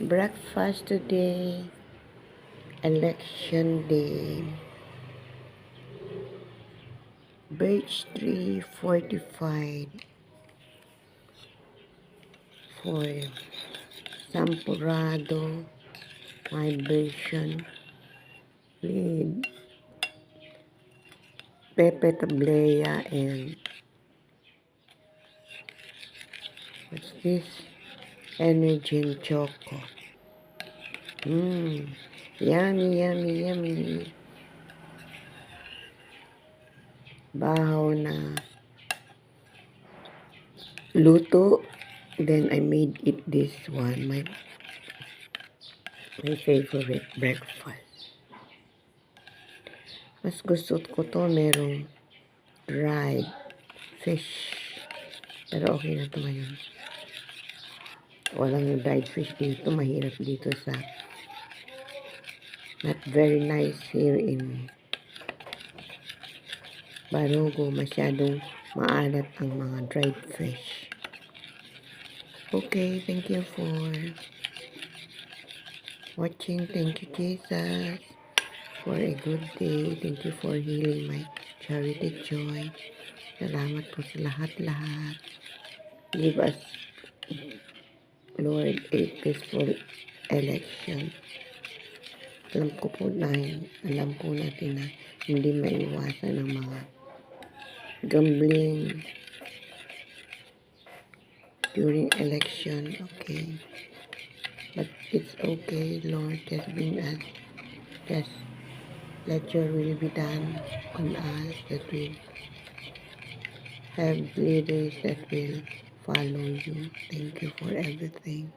Breakfast today, election day. Birch tree fortified for Sampurado, my version, with Pepe Tablea and what's this? Energy Choco. Yummy, yummy, yummy. Bahaw na luto. Then I made it this one, my favorite breakfast. Mas gusto ko to, merong dried fish. Pero okay na to ngayon. Walang dried fish dito. Mahirap dito sa not very nice here in Barugo. Masyadong maalat ang mga dried fish. Okay, thank you for watching. Thank you, Jesus, for a good day. Thank you for healing my charity joy. Salamat po sa lahat-lahat. Give us, Lord, a peaceful election. Alam po natin na hindi maiwasan ng mga gambling during election. Okay. But it's okay, Lord. Just bring us. Just let your will be done on us, that we have leaders that will follow you. Thank you for everything.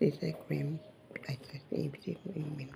This I claim. I say, amen.